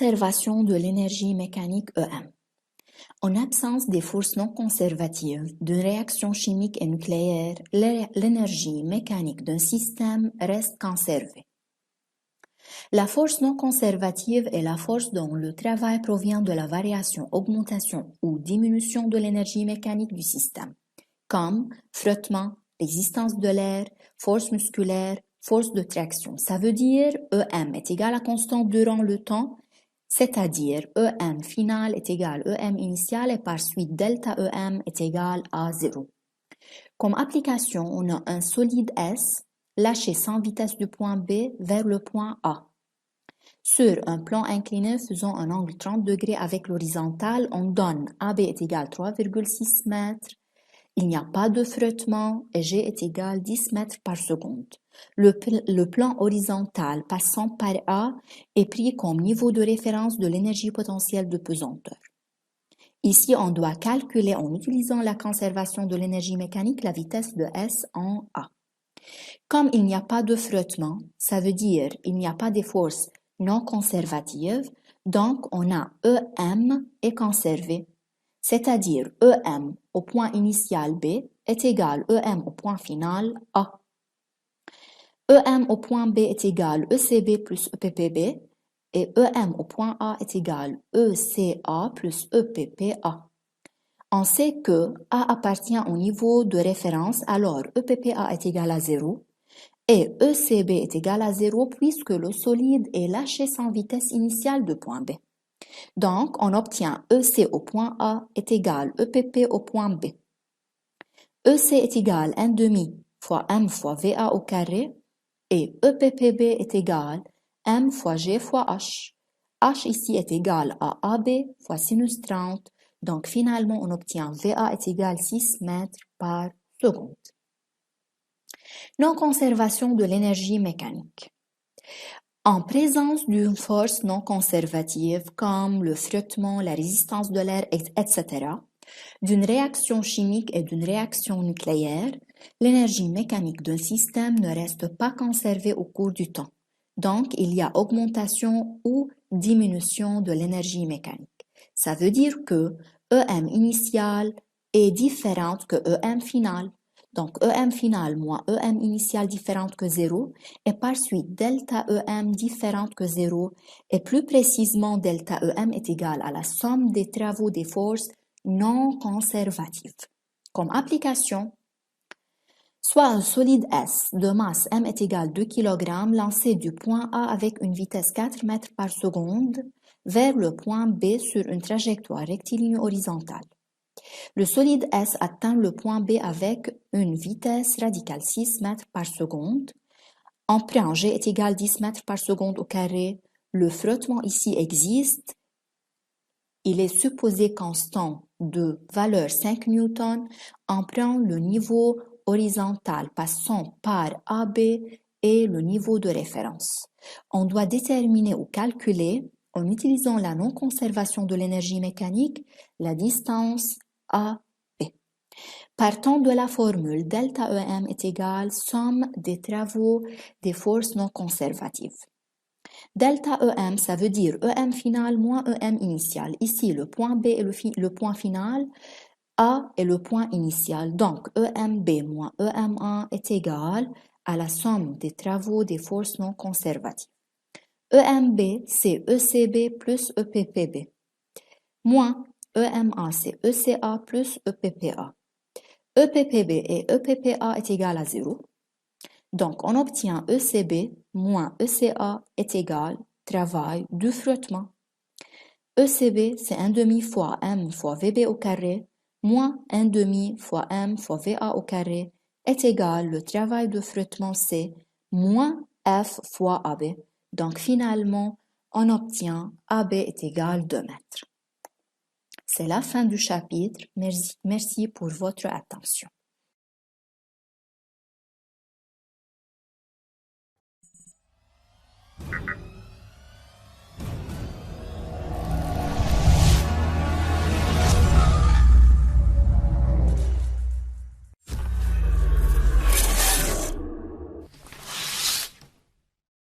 Conservation de l'énergie mécanique EM. En absence des forces non conservatives d'une réaction chimique et nucléaire, l'énergie mécanique d'un système reste conservée. La force non conservative est la force dont le travail provient de la variation, augmentation ou diminution de l'énergie mécanique du système, comme frottement, résistance de l'air, force musculaire, force de traction. Ça veut dire EM est égal à constante durant le temps, c'est-à-dire EM final est égal à EM initial et par suite delta EM est égal à 0. Comme application, on a un solide S lâché sans vitesse du point B vers le point A. Sur un plan incliné faisant un angle 30 degrés avec l'horizontale, on donne AB est égal à 3,6 mètres. Il n'y a pas de frottement et G est égal à 10 mètres par seconde. Le plan horizontal passant par A est pris comme niveau de référence de l'énergie potentielle de pesanteur. Ici, on doit calculer en utilisant la conservation de l'énergie mécanique la vitesse de S en A. Comme il n'y a pas de frottement, ça veut dire il n'y a pas de forces non conservatives, donc on a EM est conservé, c'est-à-dire EM au point initial B est égal à EM au point final A. EM au point B est égal à ECB plus EPPB et EM au point A est égal à ECA plus EPPA. On sait que A appartient au niveau de référence, alors EPPA est égal à 0 et ECB est égal à 0 puisque le solide est lâché sans vitesse initiale de point B. Donc, on obtient EC au point A est égal à EPP au point B. EC est égal à 1 demi fois M fois VA au carré et EPPB est égal à M fois G fois H. H ici est égal à AB fois sinus 30. Donc, finalement, on obtient VA est égal à 6 mètres par seconde. Non-conservation de l'énergie mécanique. En présence d'une force non conservative comme le frottement, la résistance de l'air, etc., d'une réaction chimique et d'une réaction nucléaire, l'énergie mécanique d'un système ne reste pas conservée au cours du temps. Donc, il y a augmentation ou diminution de l'énergie mécanique. Ça veut dire que EM initial est différente que EM final. Donc, EM final moins EM initial différente que 0 et par suite delta EM différente que 0 et plus précisément delta EM est égal à la somme des travaux des forces non conservatives. Comme application, soit un solide S de masse M est égal à 2 kg lancé du point A avec une vitesse 4 mètres par seconde vers le point B sur une trajectoire rectiligne horizontale. Le solide S atteint le point B avec une vitesse radicale 6 mètres par seconde. On prend G est égal à 10 mètres par seconde au carré. Le frottement ici existe. Il est supposé constant de valeur 5 newtons. On prend le niveau horizontal passant par AB et le niveau de référence. On doit déterminer ou calculer, en utilisant la non-conservation de l'énergie mécanique, la distance AB. Partant de la formule delta EM est égal somme des travaux des forces non conservatives. Delta EM, ça veut dire EM final moins EM initial. Ici, le point B est le point final, A est le point initial. Donc, EMB moins EM1 est égal à la somme des travaux des forces non conservatives. EMB, c'est ECB plus EPPB. Moins EMA, c'est ECA plus EPPA. EPPB et EPPA est égal à 0. Donc, on obtient ECB moins ECA est égal travail du frottement. ECB, c'est 1 demi fois M fois VB au carré, moins 1 demi fois M fois VA au carré, est égal le travail de frottement C, moins F fois AB. Donc, finalement, on obtient AB est égal 2 mètres. C'est la fin du chapitre. Merci pour votre attention.